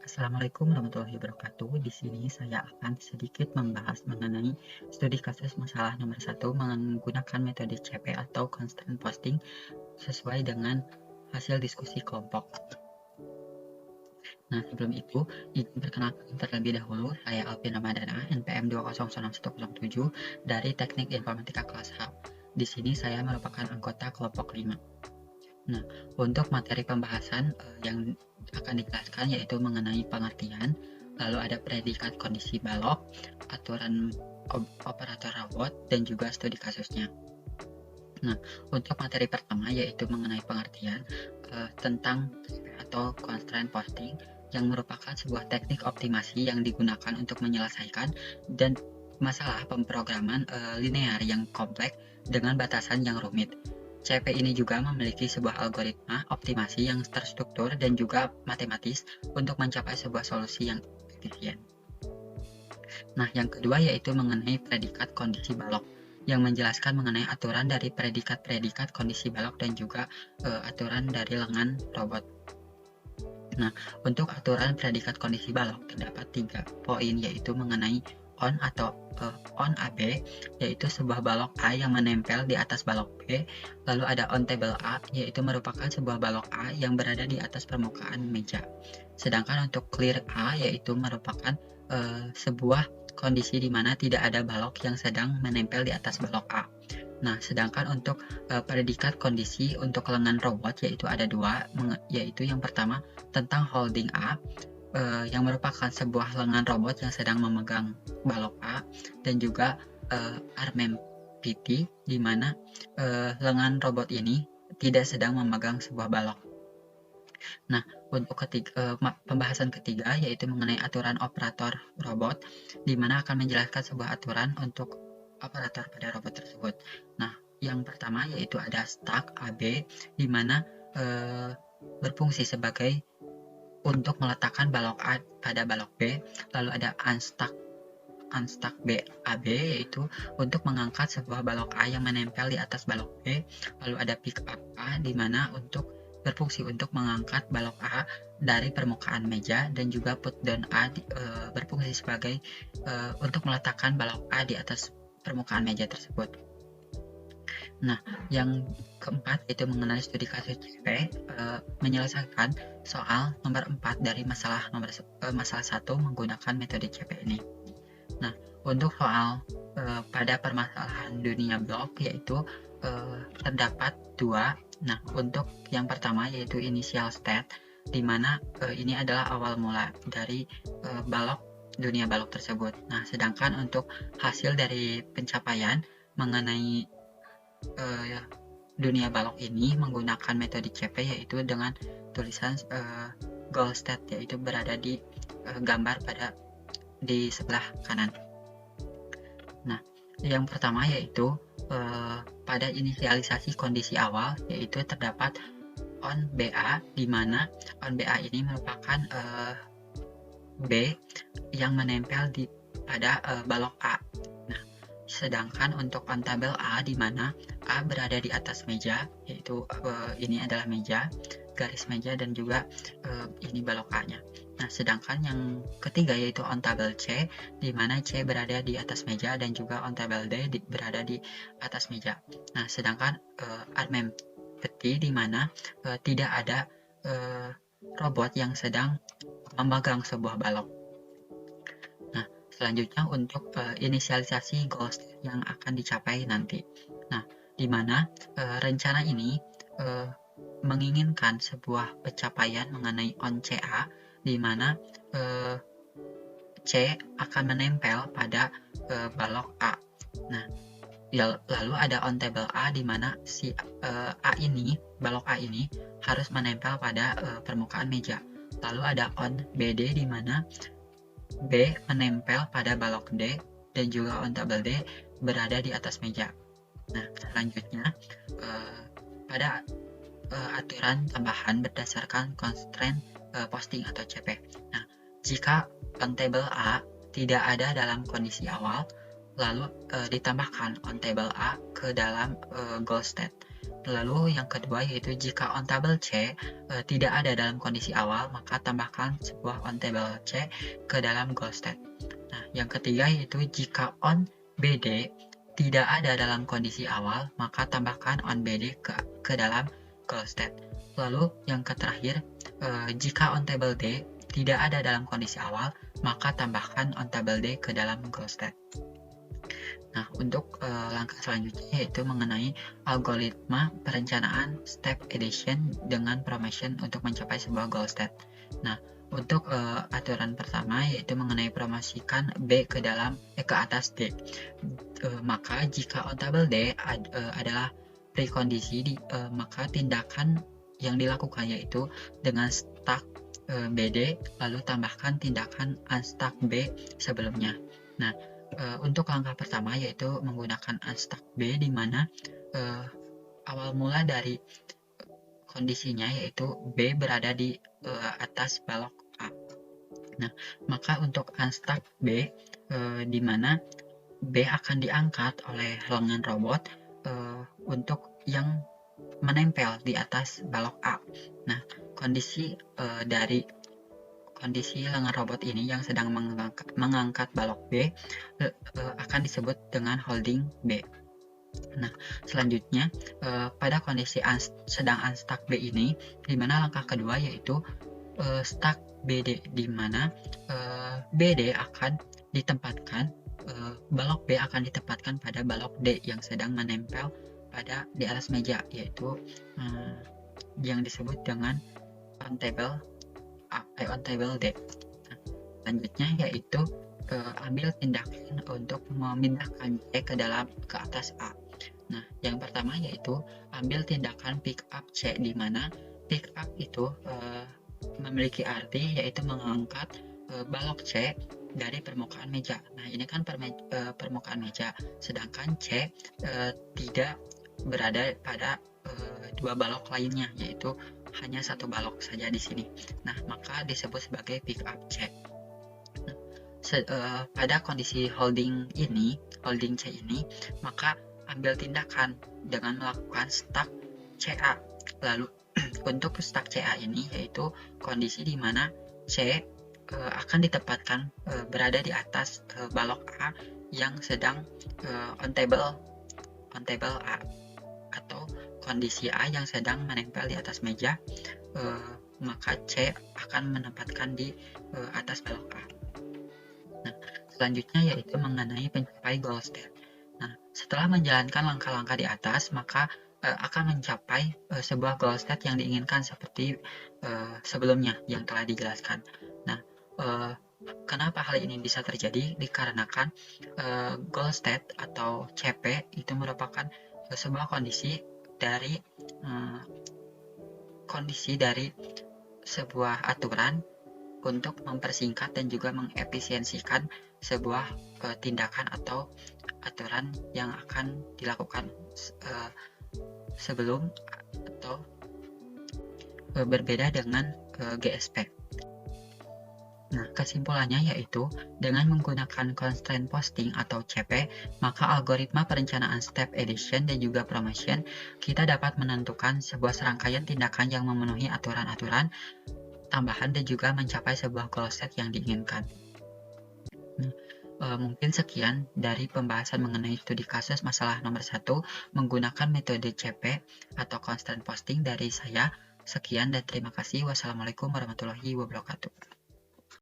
Assalamualaikum warahmatullahi wabarakatuh. Di sini saya akan sedikit membahas mengenai studi kasus masalah nomor satu menggunakan metode CP atau Constant Posting sesuai dengan hasil diskusi kelompok. Nah, sebelum itu, izin perkenalkan terlebih dahulu, saya Alvin Ramadana, NPM 2006107 dari Teknik Informatika kelas H. Di sini saya merupakan anggota kelompok 5. Nah, untuk materi pembahasan yang akan dijelaskan yaitu mengenai pengertian, lalu ada predikat kondisi balok, aturan operator robot, dan juga studi kasusnya. Nah, untuk materi pertama yaitu mengenai pengertian tentang atau constraint posting yang merupakan sebuah teknik optimasi yang digunakan untuk menyelesaikan dan masalah pemrograman linear yang kompleks dengan batasan yang rumit. CP ini juga memiliki sebuah algoritma optimasi yang terstruktur dan juga matematis untuk mencapai sebuah solusi yang efisien. Nah, yang kedua yaitu mengenai predikat kondisi balok yang menjelaskan mengenai aturan dari predikat-predikat kondisi balok dan juga aturan dari lengan robot. Nah, untuk aturan predikat kondisi balok terdapat 3 poin yaitu mengenai on atau on AB yaitu sebuah balok A yang menempel di atas balok B, lalu ada on table A yaitu merupakan sebuah balok A yang berada di atas permukaan meja. Sedangkan untuk clear A yaitu merupakan sebuah kondisi di mana tidak ada balok yang sedang menempel di atas balok A. Nah, sedangkan untuk predikat kondisi untuk lengan robot yaitu ada 2, yaitu yang pertama tentang holding A yang merupakan sebuah lengan robot yang sedang memegang balok A dan juga arm PT di mana lengan robot ini tidak sedang memegang sebuah balok. Nah, untuk pembahasan ketiga yaitu mengenai aturan operator robot di mana akan menjelaskan sebuah aturan untuk operator pada robot tersebut. Nah, yang pertama yaitu ada stack AB di mana berfungsi sebagai untuk meletakkan balok A pada balok B, lalu ada unstack B AB yaitu untuk mengangkat sebuah balok A yang menempel di atas balok B, lalu ada pick up A di mana untuk berfungsi untuk mengangkat balok A dari permukaan meja dan juga put down A berfungsi sebagai untuk meletakkan balok A di atas permukaan meja tersebut. Nah, yang keempat itu mengenai studi kasus CP menyelesaikan soal nomor 4 dari masalah 1 menggunakan metode CP ini. Nah, untuk soal pada permasalahan dunia blok yaitu terdapat 2. Nah, untuk yang pertama yaitu initial state di mana ini adalah awal mula dari dunia balok tersebut. Nah, sedangkan untuk hasil dari pencapaian mengenai dunia balok ini menggunakan metode CP yaitu dengan tulisan goal state yaitu berada di gambar di sebelah kanan. Nah, yang pertama yaitu pada inisialisasi kondisi awal yaitu terdapat on BA di mana on BA ini merupakan B yang menempel pada balok A. Nah, sedangkan untuk on tabel A di mana A berada di atas meja yaitu ini adalah meja, garis meja dan juga ini balok A-nya. Nah, sedangkan yang ketiga yaitu on tabel C di mana C berada di atas meja dan juga on tabel D berada di atas meja. Nah, sedangkan armempty di mana tidak ada robot yang sedang memegang sebuah balok. Nah, selanjutnya untuk inisialisasi goal state yang akan dicapai nanti. Nah, di mana rencana ini menginginkan sebuah pencapaian mengenai on CA di mana C akan menempel pada balok A. Nah, lalu ada on table A di mana si balok A ini harus menempel pada permukaan meja. Lalu ada on BD di mana B menempel pada balok D dan juga on table D berada di atas meja. Nah, selanjutnya pada aturan tambahan berdasarkan constraint posting atau CP. Nah, jika on table A tidak ada dalam kondisi awal, lalu ditambahkan on table A ke dalam goal state. Lalu yang kedua yaitu jika on table C tidak ada dalam kondisi awal, maka tambahkan sebuah on table C ke dalam goal state. Nah, yang ketiga yaitu jika on BD tidak ada dalam kondisi awal, maka tambahkan on BD ke dalam goal state. Lalu yang terakhir, jika on table D tidak ada dalam kondisi awal, maka tambahkan on table D ke dalam goal state. Nah, untuk langkah selanjutnya yaitu mengenai algoritma perencanaan step addition dengan promotion untuk mencapai sebuah goal state. Nah, untuk aturan pertama yaitu mengenai promosikan B ke atas D. Maka jika on table D adalah prekondisi, maka tindakan yang dilakukan yaitu dengan stack BD lalu tambahkan tindakan unstack B sebelumnya. Nah, untuk langkah pertama yaitu menggunakan unstack B di mana awal mula dari kondisinya yaitu B berada di atas balok A. Nah, maka untuk unstack B di mana B akan diangkat oleh lengan robot untuk yang menempel di atas balok A. Nah, kondisi dari kondisi lengan robot ini yang sedang mengangkat balok B akan disebut dengan holding B. Nah, selanjutnya pada kondisi sedang unstuck B ini, di mana langkah kedua yaitu stuck BD, di mana BD akan ditempatkan, balok B akan ditempatkan pada balok D yang sedang menempel di atas meja, yaitu yang disebut dengan on table D. Nah, selanjutnya yaitu ambil tindakan untuk memindahkan C ke atas A. Nah, yang pertama yaitu ambil tindakan pick up C, di mana pick up itu memiliki arti yaitu mengangkat balok C dari permukaan meja. Nah, ini kan permukaan meja, sedangkan C tidak berada pada dua balok lainnya, yaitu hanya satu balok saja di sini. Nah, maka disebut sebagai pick up C. Nah, pada kondisi holding C ini, maka ambil tindakan dengan melakukan stack CA. Lalu untuk stack CA ini yaitu kondisi di mana C akan ditempatkan berada di atas balok A yang sedang on table A, atau kondisi A yang sedang menempel di atas meja, maka C akan menempatkan di atas balok A. Nah, selanjutnya yaitu mengenai pencapai goal state. Nah, setelah menjalankan langkah-langkah di atas, maka akan mencapai sebuah goal state yang diinginkan seperti sebelumnya yang telah dijelaskan. Nah, kenapa hal ini bisa terjadi? Dikarenakan goal state atau CP itu merupakan sebuah kondisi dari sebuah aturan untuk mempersingkat dan juga mengefisiensikan sebuah tindakan atau aturan yang akan dilakukan sebelum atau berbeda dengan GSP. Nah, kesimpulannya yaitu dengan menggunakan constraint posting atau CP, maka algoritma perencanaan step addition dan juga promotion, kita dapat menentukan sebuah serangkaian tindakan yang memenuhi aturan-aturan tambahan dan juga mencapai sebuah goal set yang diinginkan. Mungkin sekian dari pembahasan mengenai studi kasus masalah nomor 1 menggunakan metode CP atau constraint posting dari saya. Sekian dan terima kasih. Wassalamualaikum warahmatullahi wabarakatuh.